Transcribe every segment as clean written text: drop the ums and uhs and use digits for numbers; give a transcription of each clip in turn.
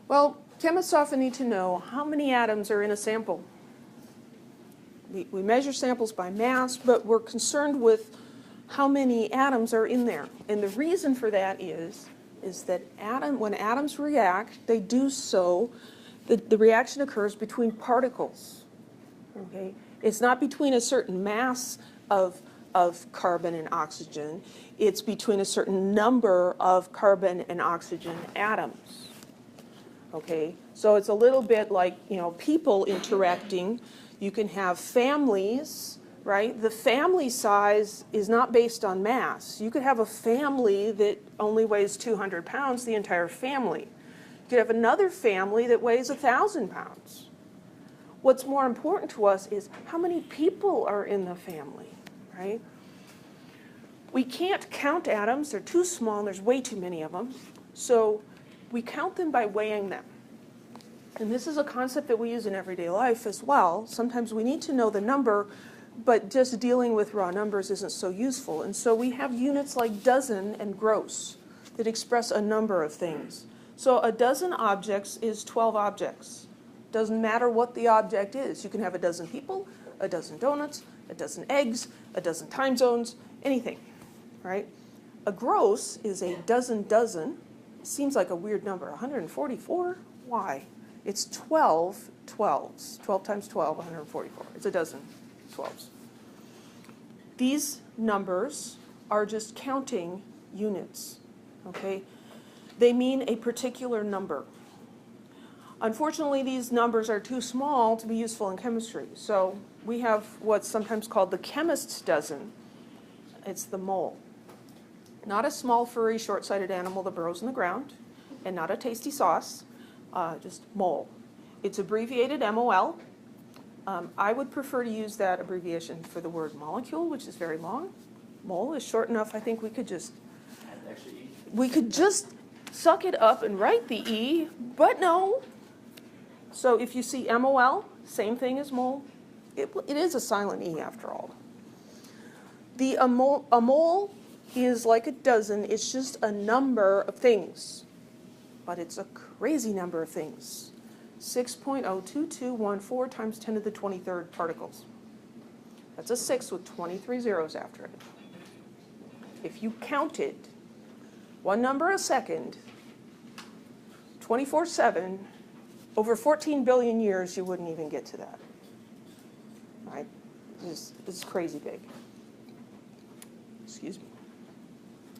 Well, chemists often need to know how many atoms are in a sample. We measure samples by mass, but we're concerned with how many atoms are in there. And the reason for that is that when atoms react, they do so, the reaction occurs between particles. Okay? It's not between a certain mass of carbon and oxygen. It's between a certain number of carbon and oxygen atoms. Okay? So it's a little bit like, people interacting. You can have families, right? The family size is not based on mass. You could have a family that only weighs 200 pounds, the entire family. You could have another family that weighs 1,000 pounds. What's more important to us is how many people are in the family, right? We can't count atoms. They're too small, and there's way too many of them. So we count them by weighing them. And this is a concept that we use in everyday life as well. Sometimes we need to know the number, but just dealing with raw numbers isn't so useful. And so we have units like dozen and gross that express a number of things. So a dozen objects is 12 objects. Doesn't matter what the object is. You can have a dozen people, a dozen donuts, a dozen eggs, a dozen time zones, anything, right? A gross is a dozen. Seems like a weird number. 144? Why? It's 12 12s. 12 times 12, 144. It's a dozen 12s. These numbers are just counting units, okay? They mean a particular number. Unfortunately, these numbers are too small to be useful in chemistry. So we have what's sometimes called the chemist's dozen. It's the mole. Not a small, furry, short-sighted animal that burrows in the ground, and not a tasty sauce. Just mole. It's abbreviated MOL. I would prefer to use that abbreviation for the word molecule, which is very long. Mole is short enough. I think we could just suck it up and write the E, but no. So if you see MOL, same thing as mole. It is a silent E after all. A mole is like a dozen. It's just a number of things. But it's a crazy number of things. 6.02214 times 10 to the 23rd particles. That's a 6 with 23 zeros after it. If you counted one number a second, 24/7, over 14 billion years, you wouldn't even get to that. Right? It's crazy big. Excuse me.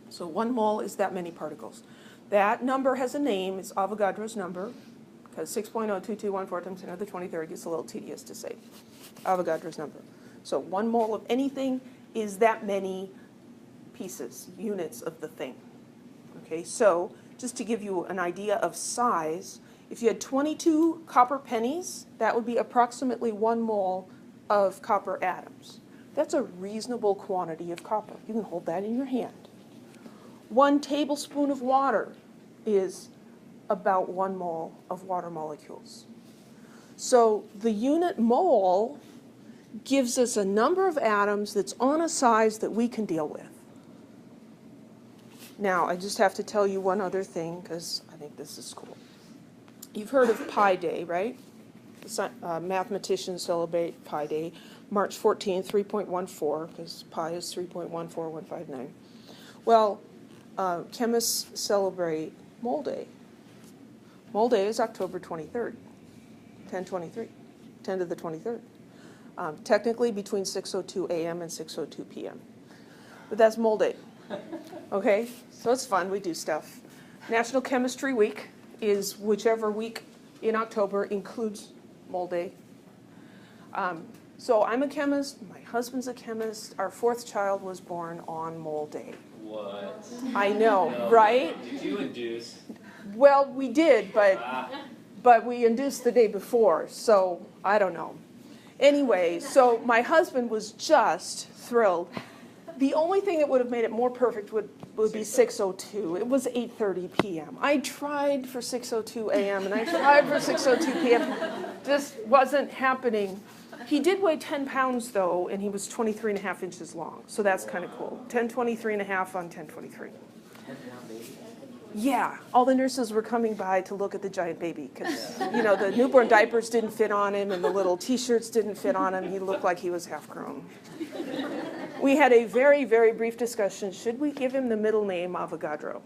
So 1 mole is that many particles. That number has a name. It's Avogadro's number, because 6.02214 times 10 to the 23rd gets a little tedious to say. Avogadro's number. So 1 mole of anything is that many pieces, units of the thing. Okay, so just to give you an idea of size, if you had 22 copper pennies, that would be approximately 1 mole of copper atoms. That's a reasonable quantity of copper. You can hold that in your hand. 1 tablespoon of water is about 1 mole of water molecules. So the unit mole gives us a number of atoms that's on a size that we can deal with. Now, I just have to tell you one other thing, because I think this is cool. You've heard of Pi Day, right? Mathematicians celebrate Pi Day, March 14, 3.14, because pi is 3.14159. Well, chemists celebrate Mole Day. Mole Day is October 23rd, 1023, 10 to the 23rd. Technically between 6:02 a.m. and 6:02 p.m. But that's Mole Day. Okay, so it's fun, we do stuff. National Chemistry Week is whichever week in October includes Mole Day. So I'm a chemist, my husband's a chemist, our 4th child was born on Mole Day. What? I know, no. Right? Did you induce? Well, we did, but we induced the day before, so I don't know. Anyway, so my husband was just thrilled. The only thing that would have made it more perfect would be 6:02. It was 8:30 p.m. I tried for 6:02 a.m. and I tried for 6:02 p.m. This wasn't happening. He did weigh 10 pounds, though, and he was 23 and a half inches long. So that's kind of cool. 1023 and a half on 1023. Yeah, all the nurses were coming by to look at the giant baby because, you know, the newborn diapers didn't fit on him and the little T-shirts didn't fit on him. He looked like he was half grown. We had a very, very brief discussion. Should we give him the middle name Avogadro?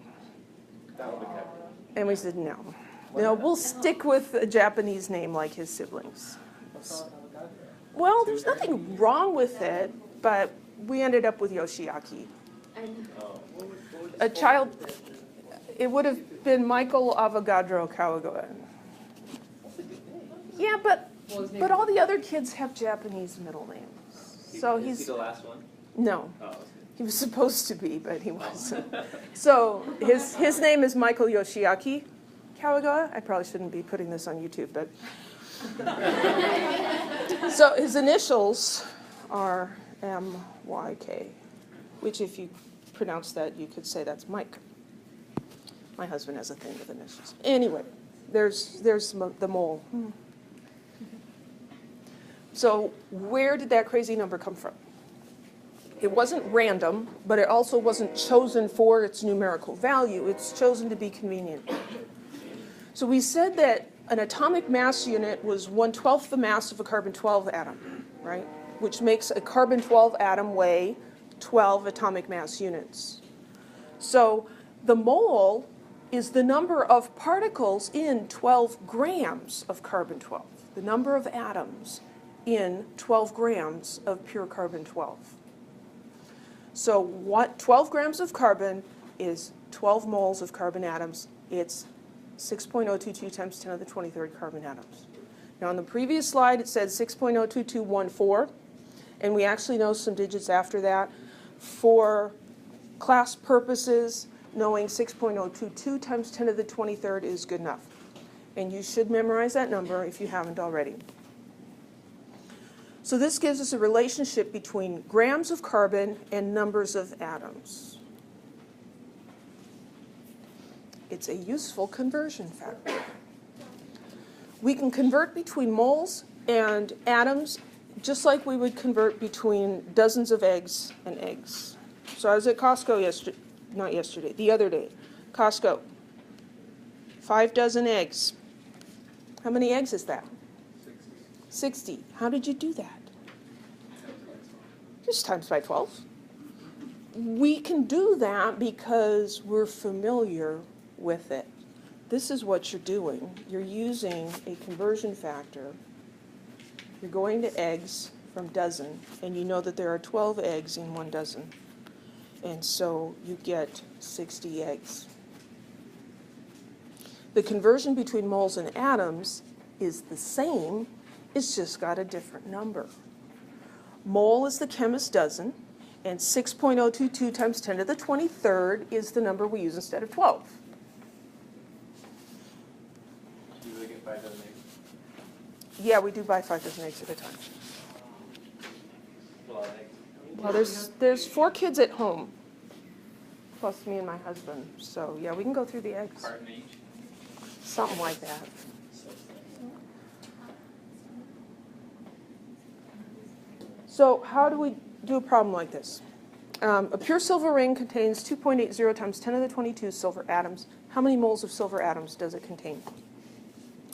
And we said no. No, we'll stick with a Japanese name like his siblings. Well, there's nothing wrong with it, but we ended up with Yoshiaki. A child, it would have been Michael Avogadro Kawagoe. Yeah, but all the other kids have Japanese middle names. So Is he he's the last one? no. Oh, okay. He was supposed to be, but he wasn't. So his name is Michael Yoshiaki Kawagoe. I probably shouldn't be putting this on YouTube, but so his initials are MYK, which if you pronounce that, you could say that's Mike. My husband has a thing with initials. Anyway, there's the mole. So where did that crazy number come from? It wasn't random, but it also wasn't chosen for its numerical value. It's chosen to be convenient. So we said that an atomic mass unit was 1/12 the mass of a carbon-12 atom, right? Which makes a carbon-12 atom weigh 12 atomic mass units. So the mole is the number of particles in 12 grams of carbon-12, the number of atoms in 12 grams of pure carbon-12. So what 12 grams of carbon is 12 moles of carbon atoms. It's 6.022 times 10 to the 23rd carbon atoms. Now on the previous slide it said 6.02214, and we actually know some digits after that. For class purposes, knowing 6.022 times 10 to the 23rd is good enough. And you should memorize that number if you haven't already. So this gives us a relationship between grams of carbon and numbers of atoms. It's a useful conversion factor. We can convert between moles and atoms just like we would convert between dozens of eggs and eggs. So I was at Costco the other day. Costco, 5 dozen eggs. How many eggs is that? 60. How did you do that? Just times by 12. We can do that because we're familiar with it. This is what you're doing. You're using a conversion factor. You're going to eggs from dozen, and you know that there are 12 eggs in 1 dozen. And so you get 60 eggs. The conversion between moles and atoms is the same. It's just got a different number. Mole is the chemist's dozen, and 6.022 times 10 to the 23rd is the number we use instead of 12. Do you really get 5 dozen eggs? Yeah, we do buy 5 dozen eggs at a time. A lot of eggs. Well, there's 4 kids at home, plus me and my husband. So yeah, we can go through the eggs. Carton each? Something like that. So how do we do a problem like this? A pure silver ring contains 2.80 times 10 to the 22 silver atoms. How many moles of silver atoms does it contain?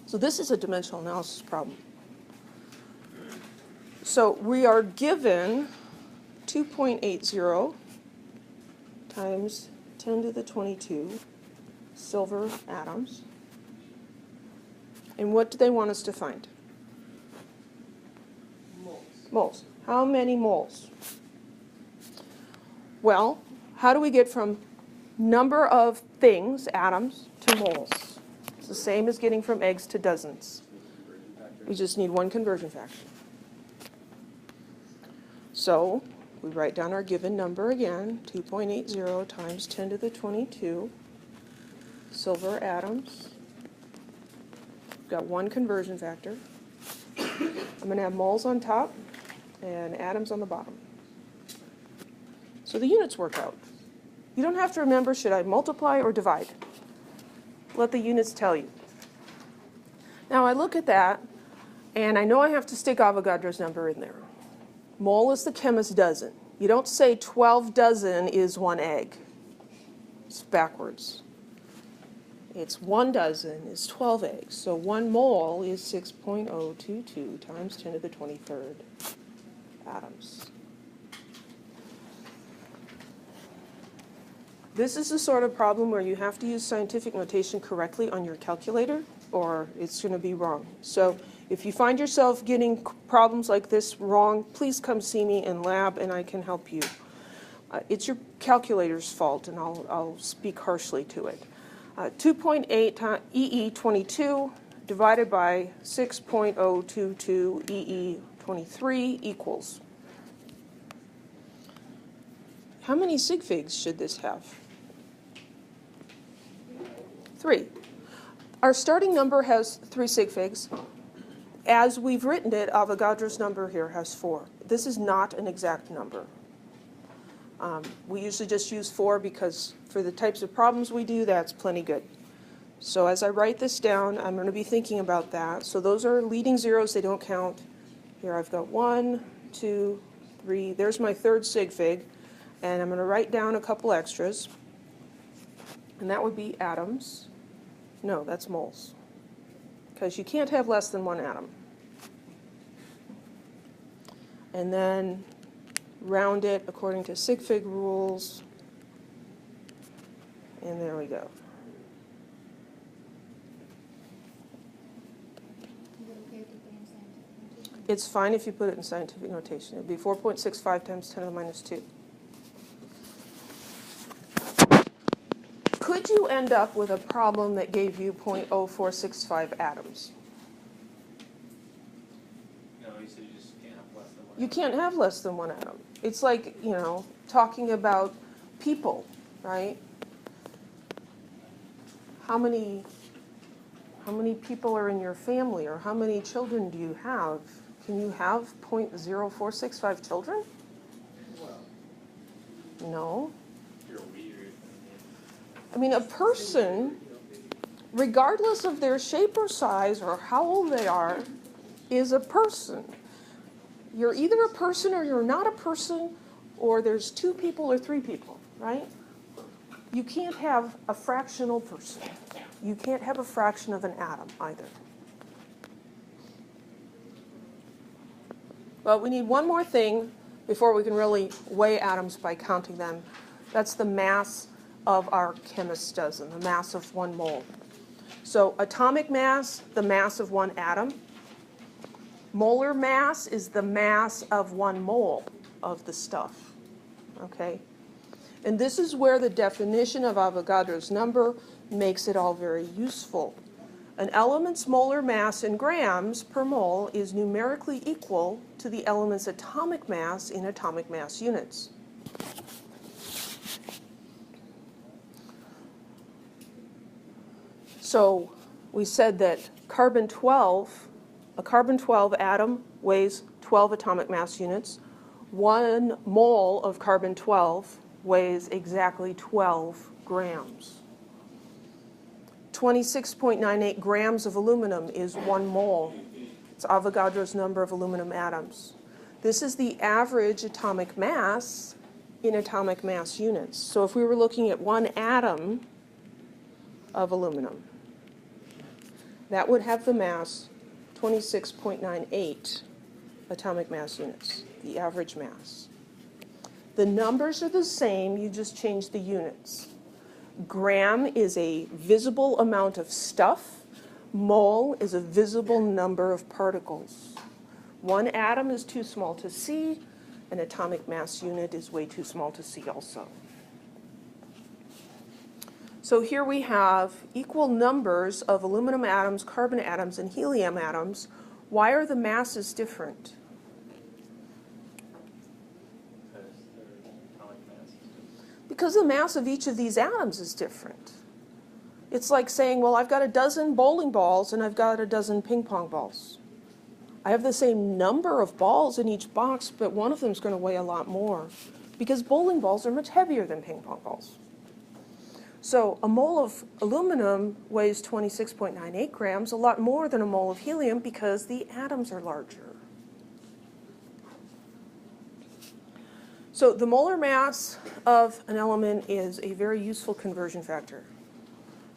So this is a dimensional analysis problem. So we are given 2.80 times 10 to the 22 silver atoms. And what do they want us to find? Moles. Moles. How many moles? Well, how do we get from number of things, atoms, to moles? It's the same as getting from eggs to dozens. We just need one conversion factor. So we write down our given number again, 2.80 times 10 to the 22 silver atoms. We've got one conversion factor. I'm going to have moles on top and atoms on the bottom. So the units work out. You don't have to remember, should I multiply or divide? Let the units tell you. Now I look at that, and I know I have to stick Avogadro's number in there. Mole is the chemist's dozen. You don't say 12 dozen is 1 egg. It's backwards. It's 1 dozen is 12 eggs. So 1 mole is 6.022 times 10 to the 23rd atoms. This is the sort of problem where you have to use scientific notation correctly on your calculator, or it's going to be wrong. So if you find yourself getting problems like this wrong, please come see me in lab and I can help you. It's your calculator's fault, and I'll speak harshly to it. 2.8 EE22 divided by 6.022 EE23 equals. How many sig figs should this have? 3. Our starting number has 3 sig figs. As we've written it, Avogadro's number here has 4. This is not an exact number. We usually just use 4 because for the types of problems we do, that's plenty good. So as I write this down, I'm going to be thinking about that. So those are leading zeros, they don't count. Here I've got 1, 2, 3. There's my 3rd sig fig. And I'm going to write down a couple extras. And that would be atoms. No, that's moles. Because you can't have less than 1 atom. And then round it according to sig fig rules. And there we go. It's fine if you put it in scientific notation. It would be 4.65 times 10 to the minus 2. Could you end up with a problem that gave you 0.0465 atoms? No, you said you just can't have less than 1. You can't have less than 1 atom. It's like, talking about people, right? How many people are in your family, or how many children do you have? Can you have 0.0465 children? Well, No. you're weird. I mean, a person, regardless of their shape or size or how old they are, is a person. You're either a person or you're not a person, or there's 2 people or 3 people, right? You can't have a fractional person. You can't have a fraction of an atom either. But we need one more thing before we can really weigh atoms by counting them. That's the mass of our chemist dozen, the mass of 1 mole. So atomic mass, the mass of 1 atom. Molar mass is the mass of 1 mole of the stuff. Okay? And this is where the definition of Avogadro's number makes it all very useful. An element's molar mass in grams per mole is numerically equal to the element's atomic mass in atomic mass units. So we said that a carbon-12 atom weighs 12 atomic mass units. 1 mole of carbon-12 weighs exactly 12 grams. 26.98 grams of aluminum is 1 mole. It's Avogadro's number of aluminum atoms. This is the average atomic mass in atomic mass units. So if we were looking at 1 atom of aluminum, that would have the mass 26.98 atomic mass units, the average mass. The numbers are the same, you just change the units. Gram is a visible amount of stuff. Mole is a visible number of particles. 1 atom is too small to see. An atomic mass unit is way too small to see also. So here we have equal numbers of aluminum atoms, carbon atoms, and helium atoms. Why are the masses different? Because their atomic mass is different. Because the mass of each of these atoms is different. It's like saying, well, I've got a dozen bowling balls and I've got a dozen ping pong balls. I have the same number of balls in each box, but one of them is going to weigh a lot more because bowling balls are much heavier than ping pong balls. So a mole of aluminum weighs 26.98 grams, a lot more than a mole of helium because the atoms are larger. So the molar mass of an element is a very useful conversion factor.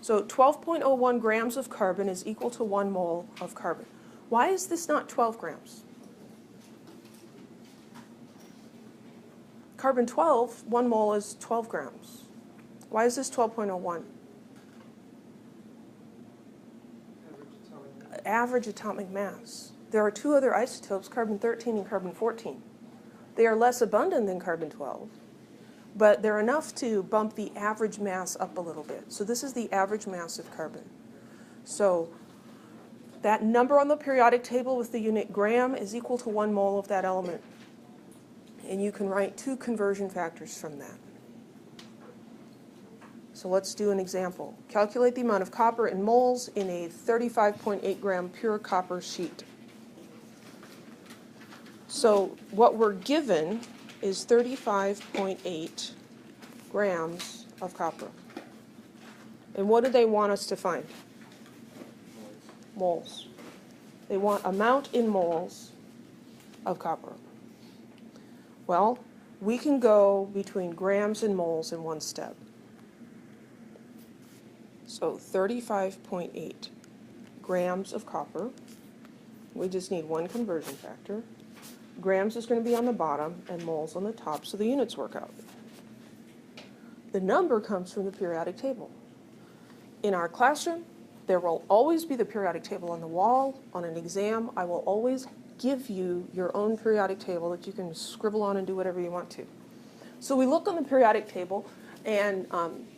So 12.01 grams of carbon is equal to 1 mole of carbon. Why is this not 12 grams? Carbon 12, 1 mole is 12 grams. Why is this 12.01? Average atomic mass. There are two other isotopes, carbon 13 and carbon 14. They are less abundant than carbon 12, but they're enough to bump the average mass up a little bit. So this is the average mass of carbon. So that number on the periodic table with the unit gram is equal to 1 mole of that element. And you can write 2 conversion factors from that. So let's do an example. Calculate the amount of copper in moles in a 35.8 gram pure copper sheet. So what we're given is 35.8 grams of copper. And what do they want us to find? Moles. They want amount in moles of copper. Well, we can go between grams and moles in one step. So 35.8 grams of copper. We just need one conversion factor. Grams is going to be on the bottom and moles on the top, so the units work out. The number comes from the periodic table. In our classroom, there will always be the periodic table on the wall. On an exam, I will always give you your own periodic table that you can scribble on and do whatever you want to. So we look on the periodic table, and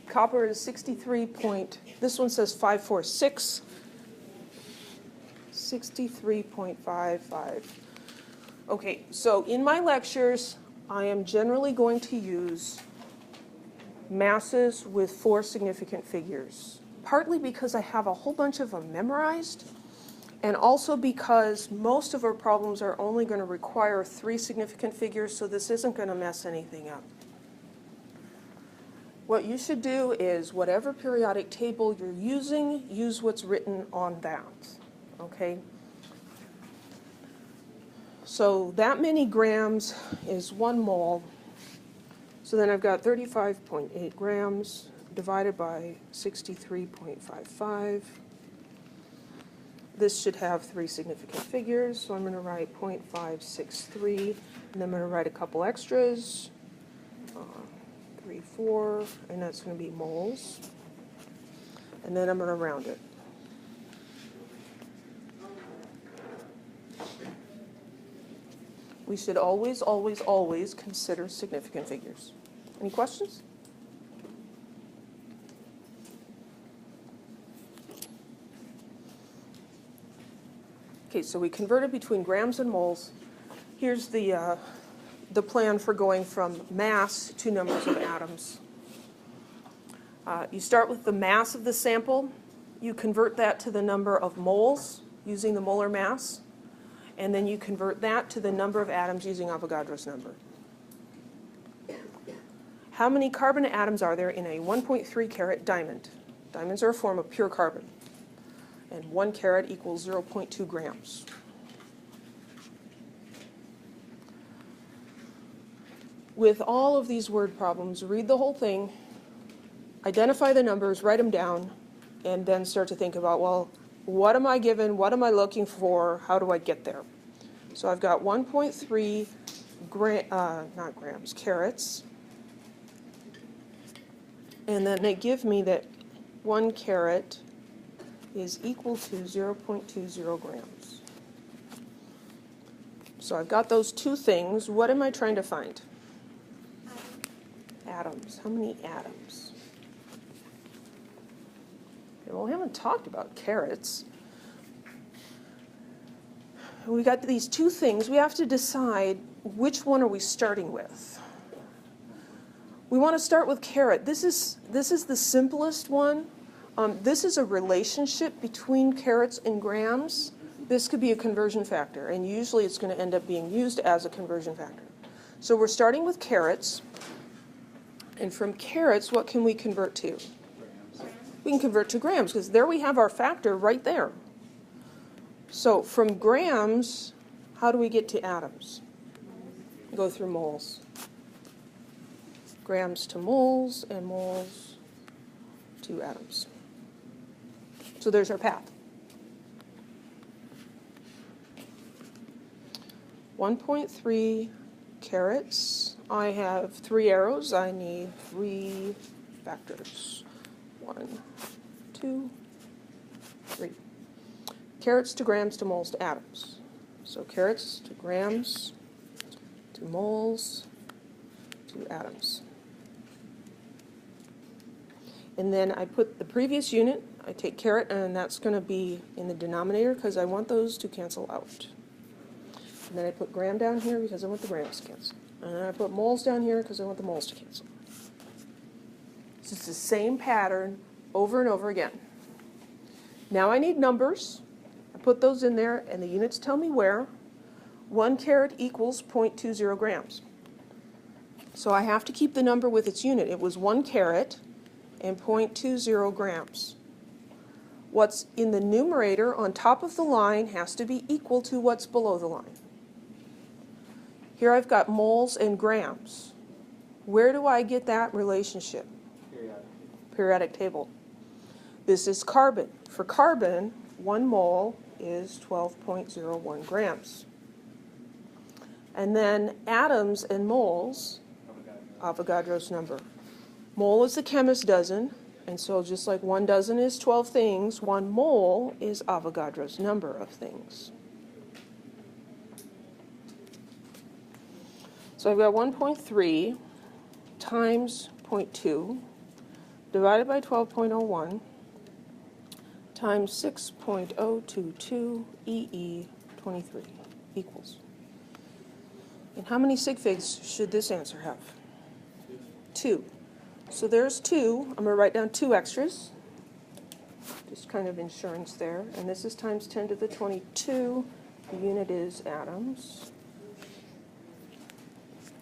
copper is 63 point, this one says 546, 63.55. Okay, so in my lectures, I am generally going to use masses with 4 significant figures, partly because I have a whole bunch of them memorized, and also because most of our problems are only going to require 3 significant figures, so this isn't going to mess anything up. What you should do is whatever periodic table you're using, use what's written on that, okay? So that many grams is 1 mole. So then I've got 35.8 grams divided by 63.55. This should have 3 significant figures, so I'm going to write 0.563, and I'm going to write a couple extras, 3, 4, and that's going to be moles. And then I'm going to round it. We should always, always, always consider significant figures. Any questions? Okay, so we converted between grams and moles. Here's the plan for going from mass to numbers of atoms. You start with the mass of the sample. You convert that to the number of moles using the molar mass. And then you convert that to the number of atoms using Avogadro's number. How many carbon atoms are there in a 1.3 carat diamond? Diamonds are a form of pure carbon. And 1 carat equals 0.2 grams. With all of these word problems, read the whole thing, identify the numbers, write them down, and then start to think about, well, what am I given? What am I looking for? How do I get there? So I've got 1.3 carats. And then they give me that 1 carat is equal to 0.20 grams. So I've got those 2 things. What am I trying to find? Atoms. How many atoms? Okay, well, we haven't talked about carats. We got these 2 things. We have to decide which one are we starting with. We want to start with carat. This is the simplest one. This is a relationship between carats and grams. This could be a conversion factor, and usually it's going to end up being used as a conversion factor. So we're starting with carats, and from carats, what can we convert to? We can convert to grams, because there we have our factor right there. So from grams, how do we get to atoms? Go through moles. Grams to moles, and moles to atoms. So there's our path. 1.3 carats. I have 3 arrows. I need 3 factors. 1, 2, 3. Carats to grams to moles to atoms. So carats to grams to moles to atoms. And then I put the previous unit, I take carat, and that's going to be in the denominator because I want those to cancel out. And then I put gram down here because I want the grams to cancel. And then I put moles down here because I want the moles to cancel. So it's the same pattern over and over again. Now I need numbers. I put those in there, and the units tell me where. 1 carat equals 0.20 grams. So I have to keep the number with its unit. It was 1 carat and 0.20 grams. What's in the numerator on top of the line has to be equal to what's below the line. Here I've got moles and grams. Where do I get that relationship? Periodic table. This is carbon. For carbon, 1 mole is 12.01 grams. And then atoms and moles, Avogadro's number. Mole is the chemist dozen, and so just like 1 dozen is 12 things, 1 mole is Avogadro's number of things. So I've got 1.3 times 0.2 divided by 12.01 times 6.022 EE23 equals. And how many sig figs should this answer have? 2. So there's 2. I'm going to write down 2 extras. Just kind of insurance there. And this is times 10 to the 22. The unit is atoms.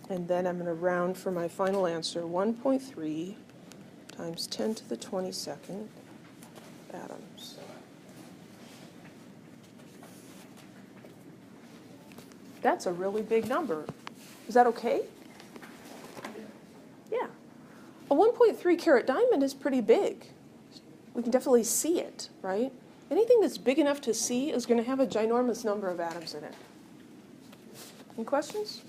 And then I'm going to round for my final answer, 1.3 times 10 to the 22nd atoms. That's a really big number. Is that okay? Yeah. A 1.3 carat diamond is pretty big. We can definitely see it, right? Anything that's big enough to see is going to have a ginormous number of atoms in it. Any questions?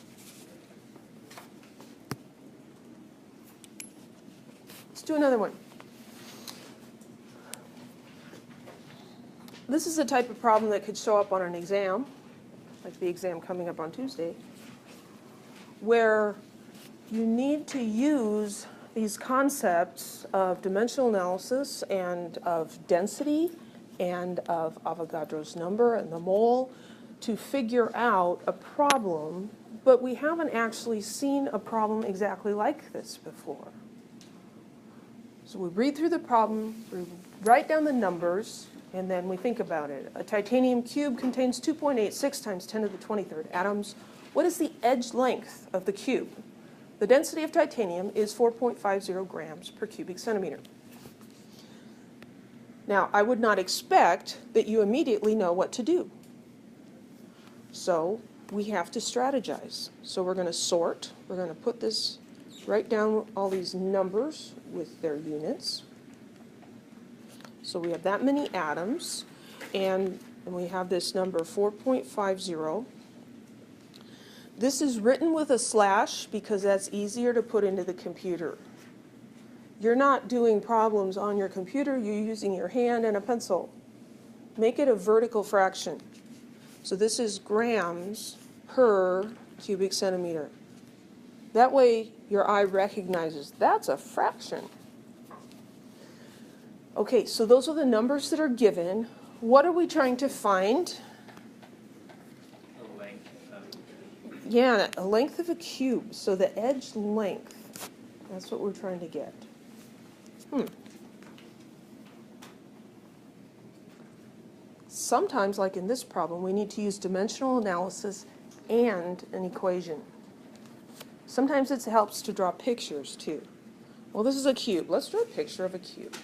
Let's do another one. This is the type of problem that could show up on an exam, like the exam coming up on Tuesday, where you need to use these concepts of dimensional analysis and of density and of Avogadro's number and the mole to figure out a problem, but we haven't actually seen a problem exactly like this before. So we read through the problem, we write down the numbers, and then we think about it. A titanium cube contains 2.86 times 10 to the 23rd atoms. What is the edge length of the cube? The density of titanium is 4.50 grams per cubic centimeter. Now, I would not expect that you immediately know what to do. So we have to strategize. So we're going to sort. We're going to put this, write down all these numbers with their units. So we have that many atoms, and we have this number 4.50. This is written with a slash because that's easier to put into the computer. You're not doing problems on your computer, you're using your hand and a pencil. Make it a vertical fraction. So this is grams per cubic centimeter. That way your eye recognizes that's a fraction. Okay, so those are the numbers that are given. What are we trying to find? A length of Yeah, a length of a cube. So the edge length. That's what we're trying to get. Sometimes, like in this problem, we need to use dimensional analysis and an equation. Sometimes it helps to draw pictures, too. Well, this is a cube. Let's draw a picture of a cube.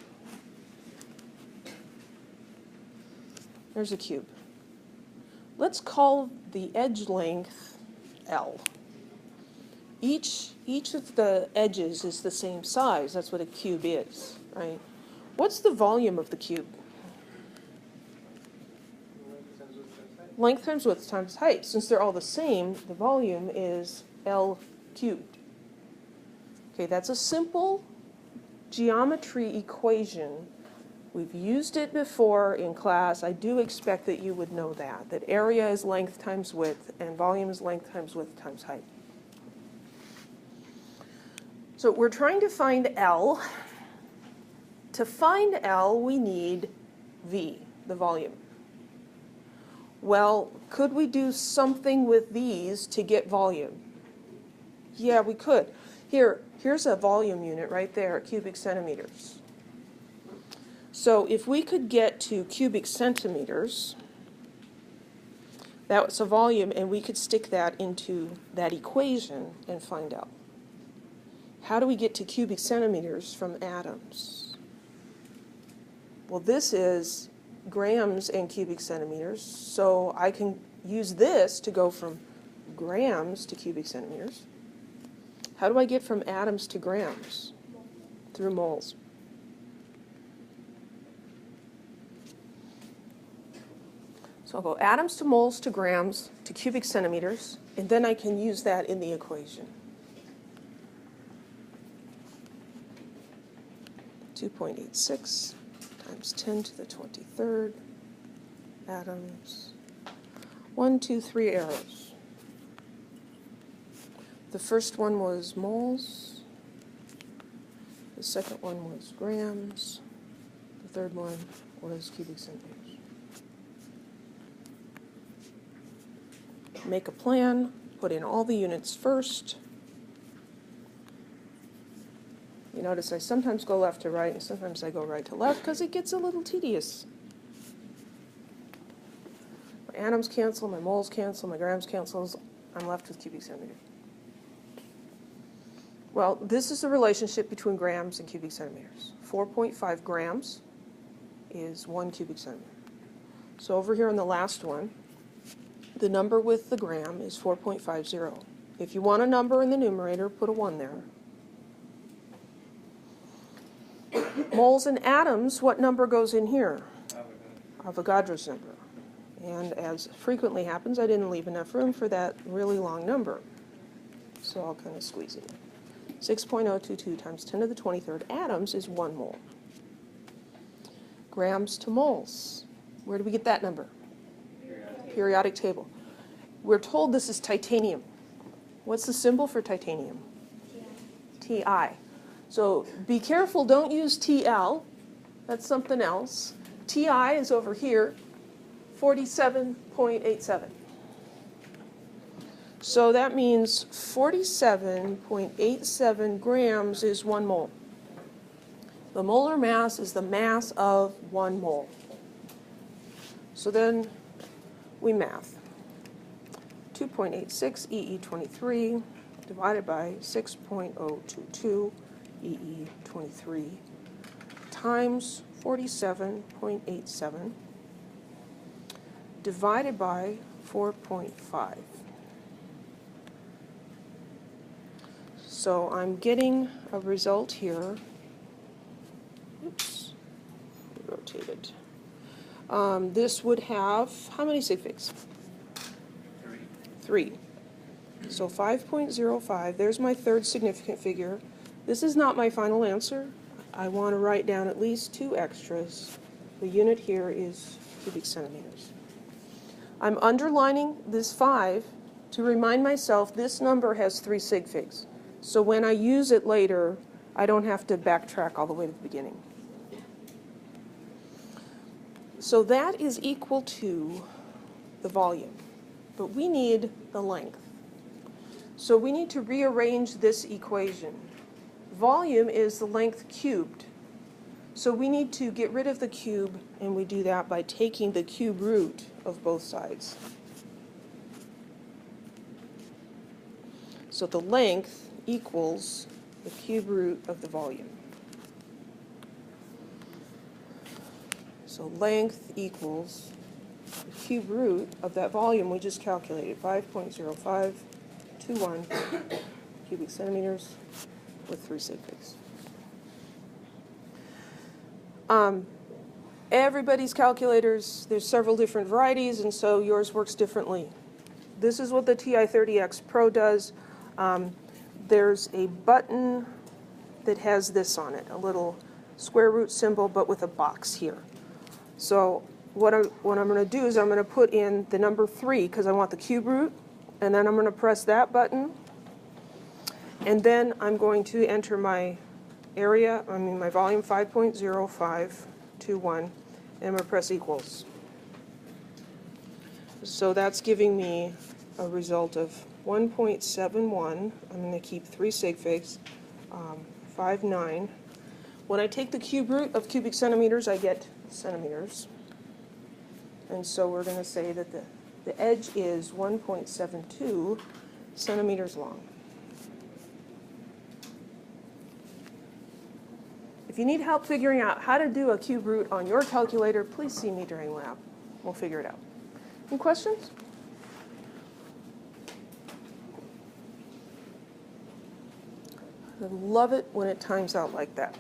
There's a cube. Let's call the edge length L. Each of the edges is the same size. That's what a cube is, right? What's the volume of the cube? length times width times height. Since they're all the same, the volume is L cubed. Okay, that's a simple geometry equation. We've used it before in class. I do expect that you would know that area is length times width and volume is length times width times height. So we're trying to find L. To find L, we need V, the volume. Well, could we do something with these to get volume? Yeah, we could. Here's a volume unit right there, cubic centimeters. So if we could get to cubic centimeters, that's a volume, and we could stick that into that equation and find out. How do we get to cubic centimeters from atoms? Well, this is grams and cubic centimeters, so I can use this to go from grams to cubic centimeters. How do I get from atoms to grams? Through moles. So I'll go atoms to moles to grams to cubic centimeters, and then I can use that in the equation. 2.86 times 10 to the 23rd atoms. 1, 2, 3 arrows. The first one was moles. The second one was grams. The third one was cubic centimeters. Make a plan, put in all the units first. You notice I sometimes go left to right and sometimes I go right to left because it gets a little tedious. My atoms cancel, my moles cancel, my grams cancels. I'm left with cubic centimeters. Well, this is the relationship between grams and cubic centimeters. 4.5 grams is 1 cubic centimeter. So over here on the last one, the number with the gram is 4.50. If you want a number in the numerator, put a 1 there. Moles and atoms, what number goes in here? Avogadro's number. And as frequently happens, I didn't leave enough room for that really long number. So I'll kind of squeeze it in. 6.022 times 10 to the 23rd atoms is 1 mole. Grams to moles. Where do we get that number? Periodic table. We're told this is titanium. What's the symbol for titanium? Ti. So be careful, don't use TL. That's something else. Ti is over here, 47.87. So that means 47.87 grams is 1 mole. The molar mass is the mass of 1 mole. So then we math. 2.86 EE23 divided by 6.022 EE23 times 47.87 divided by 4.5. So I'm getting a result here. Oops, rotated. This would have, how many sig figs? 3. So 5.05, there's my third significant figure. This is not my final answer. I want to write down at least 2 extras. The unit here is cubic centimeters. I'm underlining this 5 to remind myself this number has 3 sig figs. So when I use it later, I don't have to backtrack all the way to the beginning. So that is equal to the volume, but we need the length. So we need to rearrange this equation. Volume is the length cubed. So we need to get rid of the cube, and we do that by taking the cube root of both sides. So the length equals the cube root of the volume. So length equals the cube root of that volume we just calculated, 5.0521 cubic centimeters with 3 sig figs. Everybody's calculators, there's several different varieties, and so yours works differently. This is what the TI-30X Pro does. There's a button that has this on it, a little square root symbol, but with a box here. So what I'm going to do is I'm going to put in the number 3 because I want the cube root, and then I'm going to press that button, and then I'm going to enter my area, my volume 5.0521, and I'm going to press equals. So that's giving me a result of 1.71. I'm going to keep 3 sig figs, 59. When I take the cube root of cubic centimeters, I get centimeters. And so we're going to say that the edge is 1.72 centimeters long. If you need help figuring out how to do a cube root on your calculator, please see me during lab. We'll figure it out. Any questions? I love it when it times out like that.